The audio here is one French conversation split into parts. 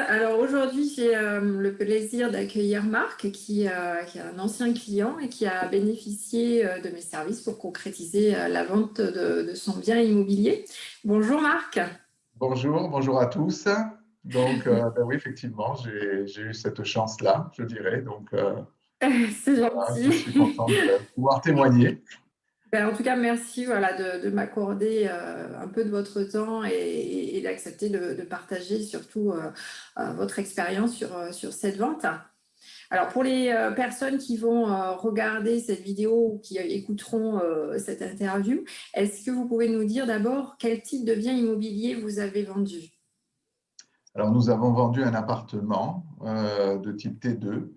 Alors aujourd'hui, j'ai le plaisir d'accueillir Marc, qui est un ancien client et qui a bénéficié de mes services pour concrétiser la vente de son bien immobilier. Bonjour Marc. Bonjour, bonjour à tous. Donc, ben oui, effectivement, j'ai eu cette chance-là, je dirais. Donc, C'est voilà, je suis content gentil. de pouvoir témoigner. Ben, en tout cas, merci voilà, de m'accorder un peu de votre temps et d'accepter de partager surtout votre expérience sur cette vente. Alors, pour les personnes qui vont regarder cette vidéo ou qui écouteront cette interview, est-ce que vous pouvez nous dire d'abord quel type de bien immobilier vous avez vendu? Alors, nous avons vendu un appartement de type T2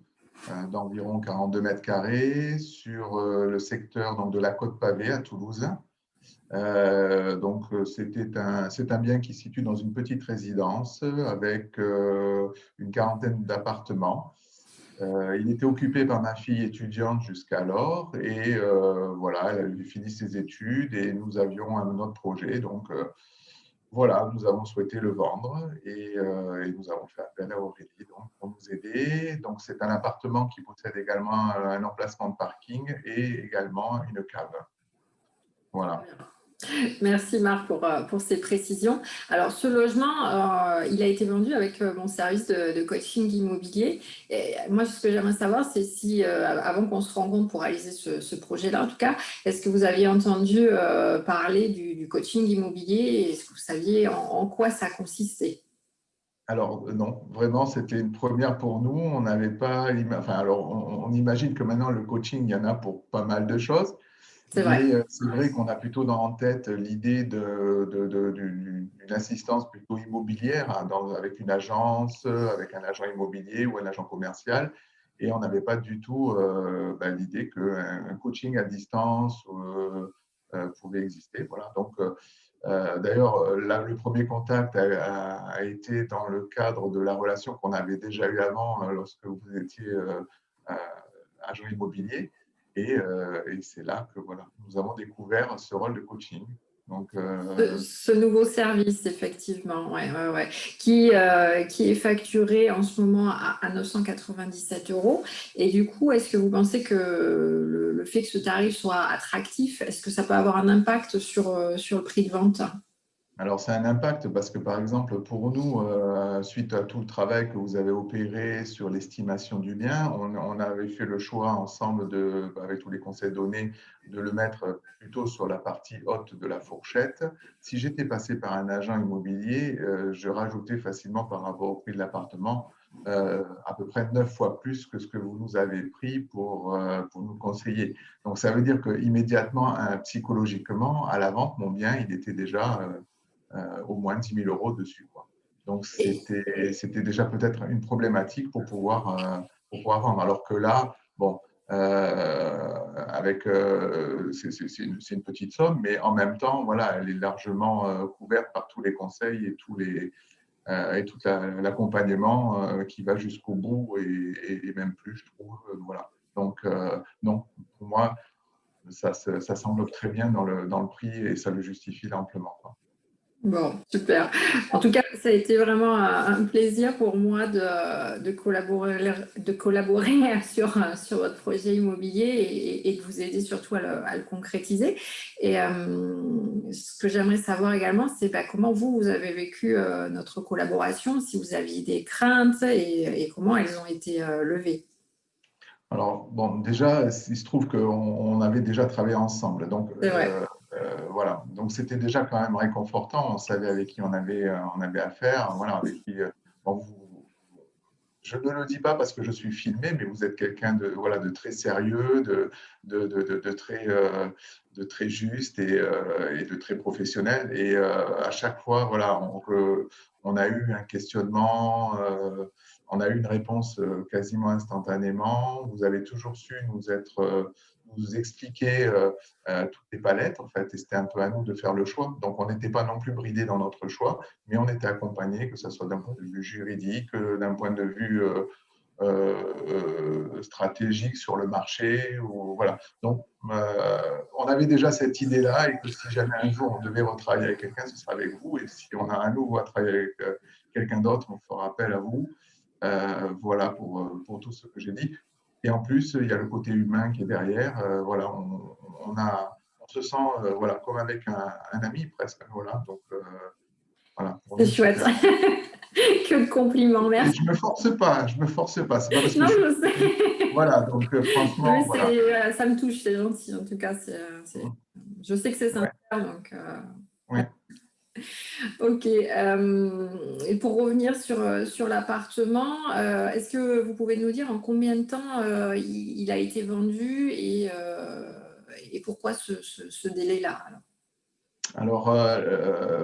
d'environ 42 mètres carrés sur le secteur donc, de la Côte Pavée à Toulouse. C'est un bien qui se situe dans une petite résidence avec une quarantaine d'appartements. Il était occupé par ma fille étudiante jusqu'alors et voilà, elle avait fini ses études et nous avions un autre projet. Donc voilà, nous avons souhaité le vendre et nous avons fait appel à Aurélie donc, pour nous aider. Donc c'est un appartement qui possède également un emplacement de parking et également une cave. Voilà. Merci Marc pour ces précisions. Alors, ce logement, il a été vendu avec mon service de coaching immobilier. Et moi, ce que j'aimerais savoir, c'est si, avant qu'on se rencontre pour réaliser ce projet-là, en tout cas, est-ce que vous aviez entendu parler du coaching immobilier et est-ce que vous saviez en quoi ça consistait? Alors non, vraiment, c'était une première pour nous. On n'avait pas, enfin, alors on imagine que maintenant le coaching, il y en a pour pas mal de choses. C'est vrai. Mais c'est vrai qu'on a plutôt en tête l'idée d'une assistance plutôt immobilière hein, avec une agence, avec un agent immobilier ou un agent commercial. Et on n'avait pas du tout l'idée qu'un coaching à distance pouvait exister. Voilà. Donc, d'ailleurs, là, le premier contact a été dans le cadre de la relation qu'on avait déjà eue avant lorsque vous étiez agent immobilier. Et c'est là que voilà, nous avons découvert ce rôle de coaching. Donc, Ce nouveau service, effectivement, ouais, ouais, ouais, qui est facturé en ce moment à 997 euros. Et du coup, est-ce que vous pensez que le fait que ce tarif soit attractif, est-ce que ça peut avoir un impact sur le prix de vente? alors, c'est un impact parce que, par exemple, pour nous, suite à tout le travail que vous avez opéré sur l'estimation du bien, on avait fait le choix ensemble, avec tous les conseils donnés, de le mettre plutôt sur la partie haute de la fourchette. Si j'étais passé par un agent immobilier, je rajoutais facilement par rapport au prix de l'appartement à peu près 9 fois plus que ce que vous nous avez pris pour nous conseiller. Donc, ça veut dire qu'immédiatement, psychologiquement, à la vente, mon bien, il était déjà au moins 10 000 euros dessus, quoi. Donc, c'était déjà peut-être une problématique pour pouvoir vendre. Alors que là, bon, c'est une petite somme, mais en même temps, voilà, elle est largement couverte par tous les conseils et tout l'accompagnement qui va jusqu'au bout et même plus, je trouve. Voilà. Donc, non, pour moi, ça s'englobe très bien dans le prix et ça le justifie amplement, quoi. Bon, super. En tout cas, ça a été vraiment un plaisir pour moi de collaborer sur votre projet immobilier et de vous aider surtout à le concrétiser. Et ce que j'aimerais savoir également, c'est comment vous avez vécu notre collaboration, si vous aviez des craintes et comment elles ont été levées. Alors, bon, déjà, il se trouve qu'on avait déjà travaillé ensemble. Donc, C'est vrai. voilà. Donc, c'était déjà quand même réconfortant. On savait avec qui on avait affaire. Voilà, avec qui, bon, je ne le dis pas parce que je suis filmé, mais vous êtes quelqu'un de, voilà, de très sérieux, de très juste et de très professionnel. Et à chaque fois, voilà, on a eu un questionnement, on a eu une réponse quasiment instantanément. Vous avez toujours su nous expliquer toutes les palettes, en fait, et c'était un peu à nous de faire le choix. Donc, on n'était pas non plus bridé dans notre choix, mais on était accompagné, que ce soit d'un point de vue juridique, d'un point de vue stratégique sur le marché. Ou, voilà. Donc, on avait déjà cette idée-là et que si jamais un jour on devait retravailler avec quelqu'un, ce sera avec vous. Et si on a un nouveau à travailler avec quelqu'un d'autre, on fera appel à vous. Voilà pour tout ce que j'ai dit. Et en plus, il y a le côté humain qui est derrière. Voilà, on se sent voilà, comme avec un ami presque. Voilà, donc voilà, pour C'est nous, chouette. super. Que de compliments, Et merci. je me force pas, je me force pas. C'est pas parce que Non, je suis. je sais. Voilà, donc Mais franchement, voilà. ça me touche, c'est gentil. En tout cas, je sais que c'est sincère. Ouais, Donc, ouais. ok. Et pour revenir sur l'appartement, est-ce que vous pouvez nous dire en combien de temps il a été vendu et pourquoi ce délai-là alors? Alors,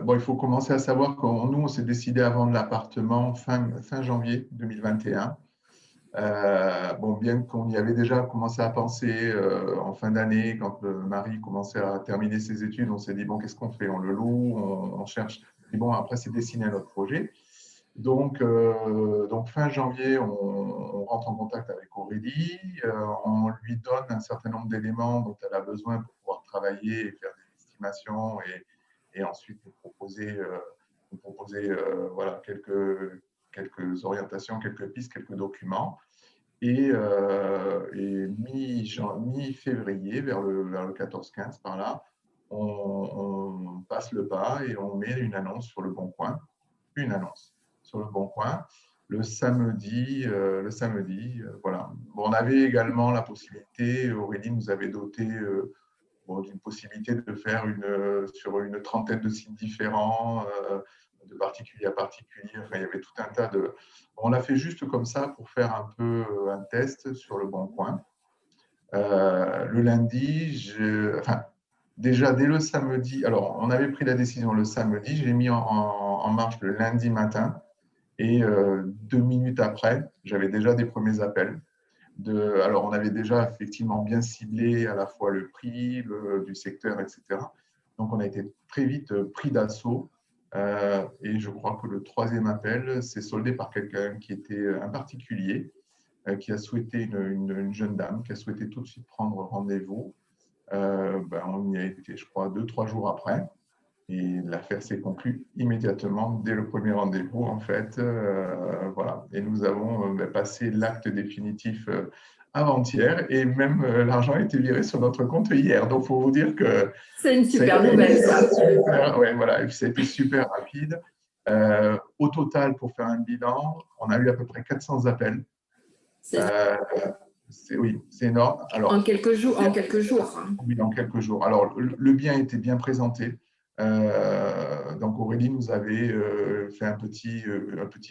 bon, il faut commencer à savoir que nous, on s'est décidé à vendre l'appartement fin janvier 2021. Bon, bien qu'on y avait déjà commencé à penser en fin d'année, quand Marie commençait à terminer ses études, on s'est dit, bon, qu'est-ce qu'on fait? On le loue, on cherche. Et bon, après, c'est destiné à notre projet. Donc fin janvier, on rentre en contact avec Aurélie, on lui donne un certain nombre d'éléments dont elle a besoin pour pouvoir travailler et faire des estimations et ensuite nous proposer voilà, quelques orientations, quelques pistes, quelques documents. Et mi-février, vers le 14-15 par là, on passe le pas et on met une annonce sur le Bon Coin, une annonce sur le Bon Coin le samedi. Voilà. Bon, on avait également la possibilité, Aurélie nous avait doté bon, d'une possibilité de faire sur une trentaine de sites différents, de particulier à particulier. Enfin, il y avait tout un tas de. On l'a fait juste comme ça pour faire un peu un test sur le Bon Coin. Le lundi, enfin, déjà dès le samedi, alors on avait pris la décision le samedi, j'ai mis en marche le lundi matin et 2 minutes après, j'avais déjà des premiers appels. Alors, on avait déjà effectivement bien ciblé à la fois le prix du secteur, etc. Donc, on a été très vite pris d'assaut. Et je crois que le troisième appel s'est soldé par quelqu'un qui était un particulier, qui a souhaité une jeune dame, qui a souhaité tout de suite prendre rendez-vous. On y a été, je crois, 2-3 jours après. Et l'affaire s'est conclue immédiatement dès le premier rendez-vous, en fait. Voilà. Et nous avons passé l'acte définitif avant-hier et même l'argent a été viré sur notre compte hier. Donc, il faut vous dire que C'est une ça a super été nouvelle, ça. super, ouais, voilà, ça a été super rapide. Au total, pour faire un bilan, on a eu à peu près 400 appels. C'est Oui, c'est énorme. en Alors, quelques jours, hein. oui, dans quelques jours. Alors, le bien était bien présenté. Donc, Aurélie nous avait fait un petit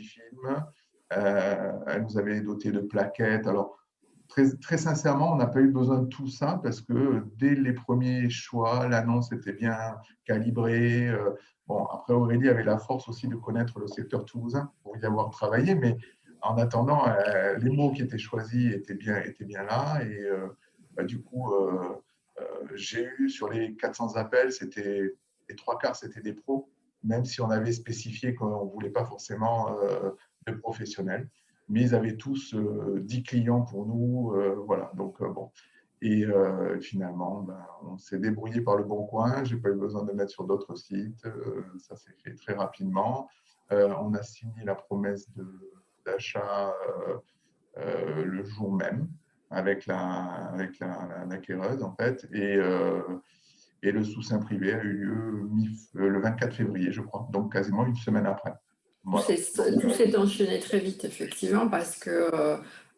film. Elle nous avait doté de plaquettes. Alors, très sincèrement, on n'a pas eu besoin de tout ça parce que dès les premiers choix, l'annonce était bien calibrée. Bon, après, Aurélie avait la force aussi de connaître le secteur toulousain pour y avoir travaillé, mais en attendant, les mots qui étaient choisis étaient bien là. Et du coup, j'ai eu sur les 400 appels, c'était les 3 quarts, c'était des pros, même si on avait spécifié qu'on ne voulait pas forcément de professionnels. Mais ils avaient tous 10 clients pour nous. Voilà, donc bon. Et finalement, on s'est débrouillé par le Bon Coin. Je n'ai pas eu besoin de mettre sur d'autres sites. Ça s'est fait très rapidement. On a signé la promesse d'achat le jour même avec l'acquéreuse, en fait. Et le sous-seing privé a eu lieu le 24 février, je crois, donc quasiment une semaine après. Voilà. Tout s'est enchaîné très vite, effectivement, parce que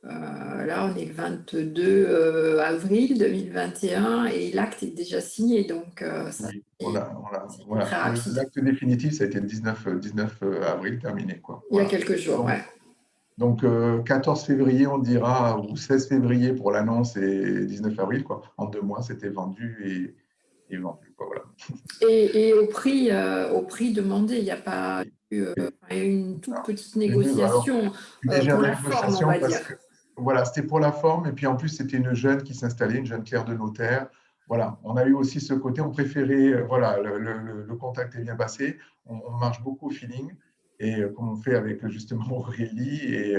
là, on est le 22 avril 2021 et l'acte est déjà signé. Donc, ça Oui, c'est voilà. très rapide. L'acte définitif, ça a été le 19 avril terminé, quoi. Il y a Voilà. quelques jours, Donc, ouais. donc 14 février, on dira, ou 16 février pour l'annonce et 19 avril, quoi. En 2 mois, c'était vendu et vendu, quoi. Voilà. Et au prix demandé, il n'y a pas eu une toute Alors, petite j'ai eu négociation une légère pour la forme, on négociation va dire. parce que voilà, c'était pour la forme et puis en plus c'était une jeune qui s'installait, une jeune clerc de notaire. Voilà, on a eu aussi ce côté, on préférait, voilà, le contact est bien passé, on marche beaucoup au feeling et comme on fait avec justement Aurélie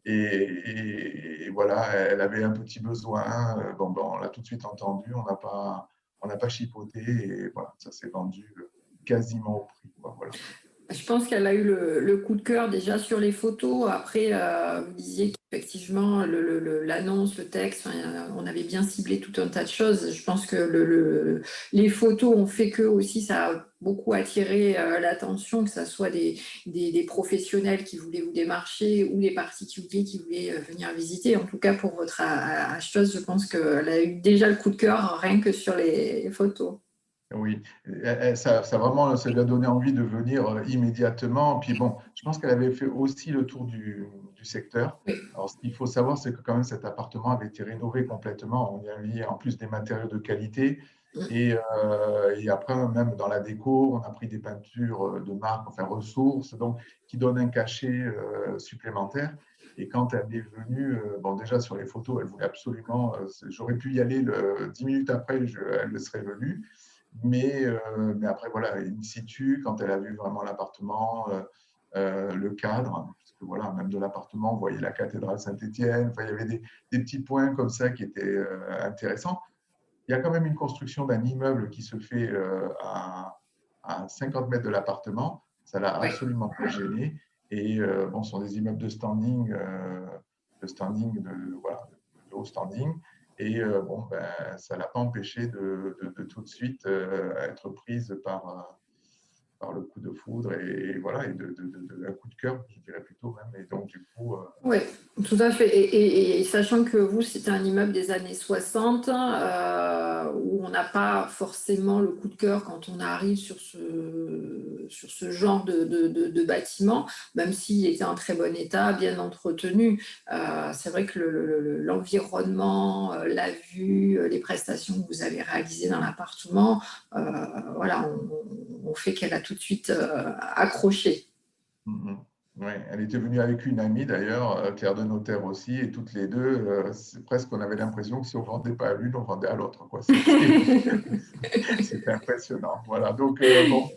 et voilà, elle avait un petit besoin, bon, on l'a tout de suite entendu, on n'a pas chipoté et voilà, ça s'est vendu quasiment au prix, quoi, voilà. Je pense qu'elle a eu le coup de cœur déjà sur les photos. Après, vous disiez qu'effectivement, l'annonce, le texte, enfin, on avait bien ciblé tout un tas de choses. Je pense que les photos ont fait que aussi ça a beaucoup attiré l'attention, que ce soit des professionnels qui voulaient vous démarcher ou des particuliers qui voulaient venir visiter. En tout cas, pour votre acheteuse, je pense qu'elle a eu déjà le coup de cœur rien que sur les photos. Oui, ça vraiment, ça lui a donné envie de venir immédiatement. Puis bon, je pense qu'elle avait fait aussi le tour du secteur. Oui. Alors, ce qu'il faut savoir, c'est que quand même cet appartement avait été rénové complètement. On y a mis en plus des matériaux de qualité. Et après, même dans la déco, on a pris des peintures de marque, enfin ressources, donc qui donnent un cachet supplémentaire. Et quand elle est venue, bon, déjà sur les photos, elle voulait absolument, j'aurais pu y aller 10 minutes après, elle le serait venue. Mais après, voilà, in situ, quand elle a vu vraiment l'appartement, le cadre, parce que voilà, même de l'appartement, on voyait la cathédrale Saint-Étienne, enfin, il y avait des petits points comme ça qui étaient intéressants. Il y a quand même une construction d'un immeuble qui se fait à 50 mètres de l'appartement. Ça l'a Ouais. absolument pas gêné. Et bon, ce sont des immeubles voilà, de haut standing. Et bon, ben, ça ne l'a pas empêché de tout de suite être prise par le coup de foudre et voilà, et un coup de cœur, je dirais plutôt même. Et donc, du coup, Oui, tout à fait. Et sachant que vous, c'était un immeuble des années 60, où on n'a pas forcément le coup de cœur quand on arrive sur ce genre de bâtiment, même s'il était en très bon état, bien entretenu. C'est vrai que l'environnement, la vue, les prestations que vous avez réalisées dans l'appartement, voilà, on fait qu'elle a tout de suite accroché. ouais, elle était venue avec une amie d'ailleurs, Claire de Notaire aussi, et toutes les deux, c'est presque on avait l'impression que si on ne vendait pas à l'une, on vendait à l'autre, quoi. C'était impressionnant. Voilà. Donc bon,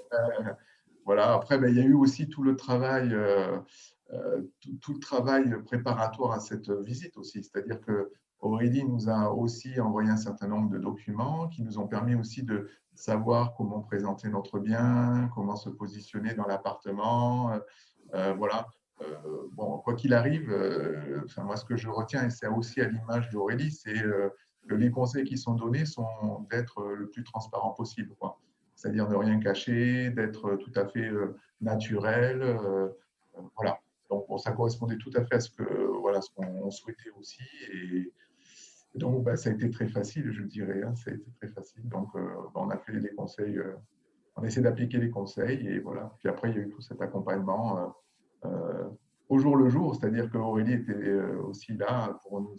voilà. Après, ben, il y a eu aussi tout le travail, tout le travail préparatoire à cette visite aussi. C'est-à-dire que Aurélie nous a aussi envoyé un certain nombre de documents qui nous ont permis aussi de savoir comment présenter notre bien, comment se positionner dans l'appartement. Voilà. Bon, quoi qu'il arrive, enfin, moi, ce que je retiens, et c'est aussi à l'image d'Aurélie, c'est que les conseils qui sont donnés sont d'être le plus transparent possible, quoi. C'est-à-dire de rien cacher, d'être tout à fait naturel. Voilà. Donc, bon, ça correspondait tout à fait à ce que voilà, ce qu'on souhaitait aussi. Et donc, bah, ça a été très facile, je dirais. Hein, ça a été très facile. Donc, on a fait les conseils, on a essayé d'appliquer les conseils. Et voilà. Puis après, il y a eu tout cet accompagnement au jour le jour, c'est-à-dire qu'Aurélie était aussi là pour nous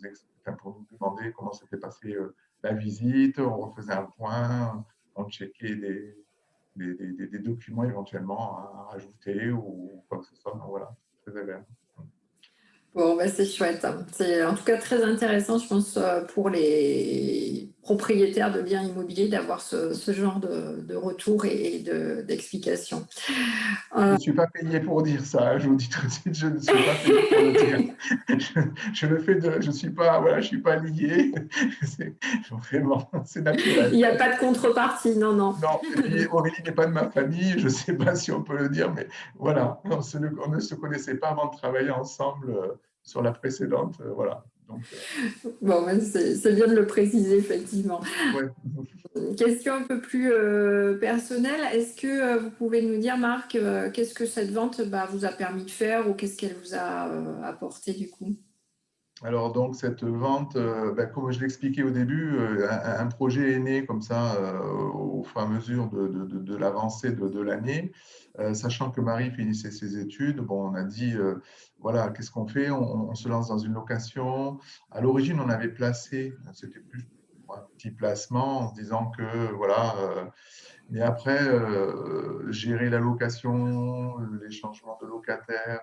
demander comment s'était passée la visite, on refaisait un point, on checkait des documents éventuellement à rajouter ou quoi que ce soit. Donc voilà, très agréable. Bon, bah, c'est chouette, hein. C'est en tout cas très intéressant, je pense, pour les propriétaires de biens immobiliers d'avoir ce genre de retour et d'explication. Je ne suis pas payé pour dire ça, hein, je vous dis tout de suite, je ne suis pas payé pour le dire. Je le fais je suis pas, voilà, je suis pas lié. Vraiment, c'est naturel. Il n'y a pas de contrepartie, non, non. Non, et puis Aurélie n'est pas de ma famille, je ne sais pas si on peut le dire, mais voilà, on ne se connaissait pas avant de travailler ensemble sur la précédente, voilà. Donc, Bon, ouais, c'est bien de le préciser, effectivement. ouais. Une question un peu plus personnelle. Est-ce que vous pouvez nous dire, Marc, qu'est-ce que cette vente vous a permis de faire ou qu'est-ce qu'elle vous a apporté du coup? Alors donc cette vente, ben, comme je l'expliquais au début, un projet est né comme ça au fur et à mesure de l'avancée de l'année, sachant que Marie finissait ses études. Bon, on a dit, voilà, qu'est-ce qu'on fait? On se lance dans une location. À l'origine, on avait placé, c'était plus un petit placement en se disant que, voilà, mais après, gérer la location, les changements de locataires,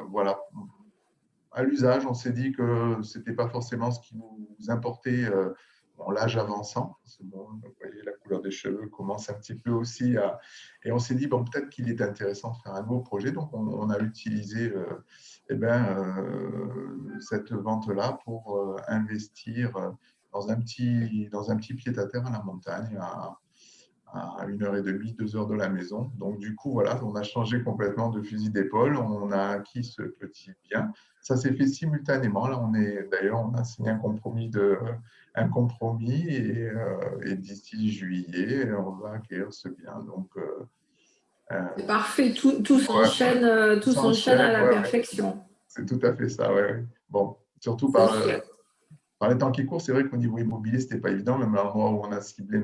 voilà, à l'usage, on s'est dit que ce n'était pas forcément ce qui nous importait bon, l'âge avançant. Bon, vous voyez, la couleur des cheveux commence un petit peu aussi à… Et on s'est dit, bon, peut-être qu'il est intéressant de faire un nouveau projet. Donc, on a utilisé eh ben, cette vente-là pour investir dans un petit pied-à-terre à la montagne, à 1h30, 2 heures de la maison. Donc, du coup, voilà, on a changé complètement de fusil d'épaule. On a acquis ce petit bien. Ça s'est fait simultanément. Là, d'ailleurs, on a signé un compromis et d'ici juillet, on va acquérir ce bien. Donc, C'est parfait, tout ouais, tout ça s'enchaîne à enchaîne, la ouais, ouais. perfection. C'est tout à fait ça, ouais, ouais. Bon, surtout C'est chouette. par les temps qui courent, c'est vrai qu'au niveau immobilier, ce n'était pas évident. Même à un moment où on a ciblé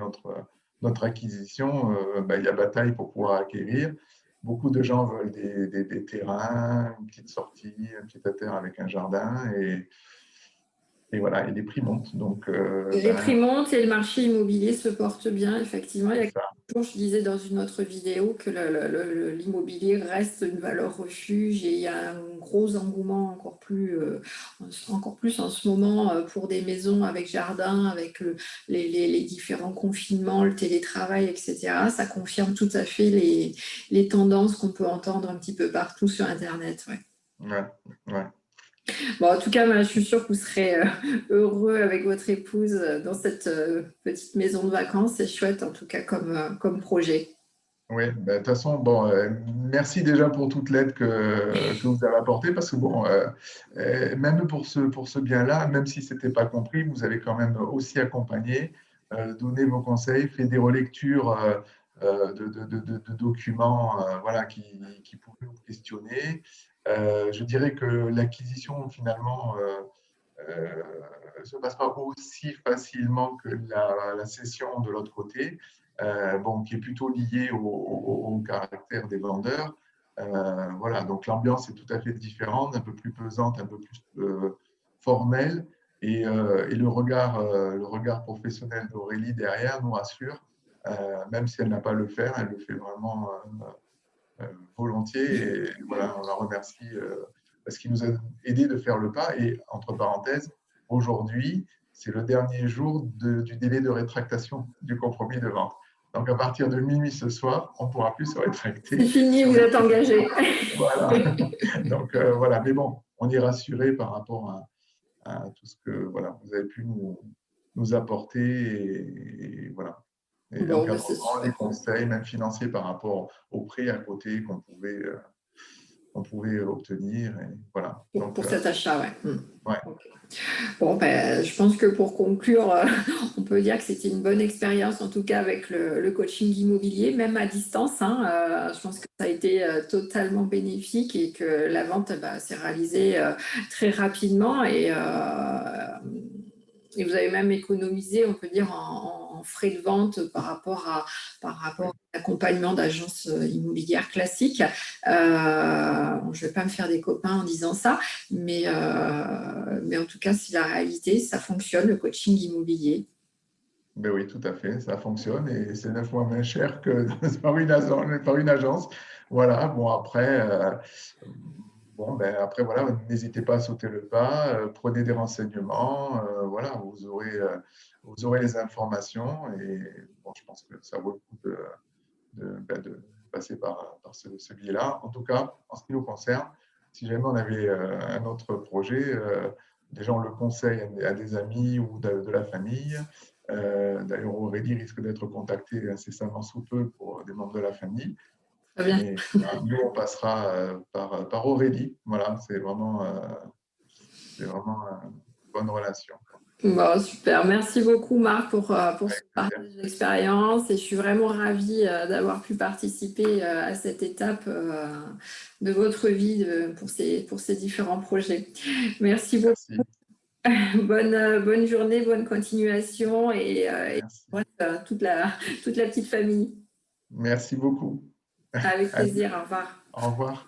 notre acquisition, il y a bataille pour pouvoir acquérir. Beaucoup de gens veulent des terrains, une petite sortie, un petit terre avec un jardin. Et voilà, et les prix montent. Donc, Les prix montent et le marché immobilier se porte bien, effectivement. Il y a c'est quelques ça. jours, je disais dans une autre vidéo que l'immobilier reste une valeur refuge et il y a un gros engouement encore plus en ce moment pour des maisons avec jardin, avec les différents confinements, le télétravail, etc. Ça confirme tout à fait les tendances qu'on peut entendre un petit peu partout sur Internet. Ouais. Ouais, ouais. Bon, en tout cas, je suis sûre que vous serez heureux avec votre épouse dans cette petite maison de vacances. C'est chouette, en tout cas, comme projet. Oui, ben, de toute façon, bon, merci déjà pour toute l'aide que vous avez apportée, parce que bon, même pour ce bien-là, même si ce n'était pas compris, vous avez quand même aussi accompagné, donné vos conseils, fait des relectures de documents voilà, qui pouvaient vous questionner. Je dirais que l'acquisition, finalement, ne se passe pas aussi facilement que la cession de l'autre côté, bon, qui est plutôt liée au caractère des vendeurs. Voilà, donc l'ambiance est tout à fait différente, un peu plus pesante, un peu plus formelle. Et le regard professionnel d'Aurélie derrière nous rassure, même si elle n'a pas à le faire, elle le fait vraiment volontiers. Et voilà, on la remercie parce qu'il nous a aidé de faire le pas. Et entre parenthèses, aujourd'hui, c'est le dernier jour du délai de rétractation du compromis de vente. Donc, à partir de minuit ce soir, on ne pourra plus se C'est rétracter fini, sur vous les êtes engagé. Voilà. Donc, voilà. Mais bon, on est rassuré par rapport à tout ce que voilà, vous avez pu nous apporter. Et voilà. Et Bon, ben, c'est l'encadrement, les super. conseils, même financiers par rapport au prix à côté qu'on pouvait obtenir. Et voilà. Donc, Pour cet achat, ouais. ouais, Ok. Bon, ben, je pense que pour conclure, on peut dire que c'était une bonne expérience, en tout cas avec le coaching immobilier, même à distance. Hein, je pense que ça a été totalement bénéfique et que la vente s'est réalisée très rapidement et vous avez même économisé, on peut dire, en frais de vente par rapport à l'accompagnement d'agences immobilières classiques. Je ne vais pas me faire des copains en disant ça, mais en tout cas, c'est la réalité, ça fonctionne, le coaching immobilier. ben oui, tout à fait, ça fonctionne et c'est 9 fois moins cher que par une agence. Voilà, bon après, après voilà, n'hésitez pas à sauter le pas, prenez des renseignements, voilà, vous aurez les informations et bon, je pense que ça vaut le coup de passer par ce biais-là. En tout cas, en ce qui nous concerne, si jamais on avait un autre projet, déjà on le conseille à des amis ou de la famille. D'ailleurs, Aurélie risque d'être contactée incessamment sous peu pour des membres de la famille. Très bien. Mais voilà, nous, on passera par Aurélie. Voilà, c'est vraiment une bonne relation. Bon, super. Merci beaucoup, Marc, pour ce Avec plaisir. partage d'expérience. Et je suis vraiment ravie d'avoir pu participer à cette étape de votre vie pour ces différents projets. Merci beaucoup. Merci. Bonne journée, bonne continuation et Merci. toute la petite famille. Merci beaucoup. Avec Allez, plaisir. Au revoir. au revoir.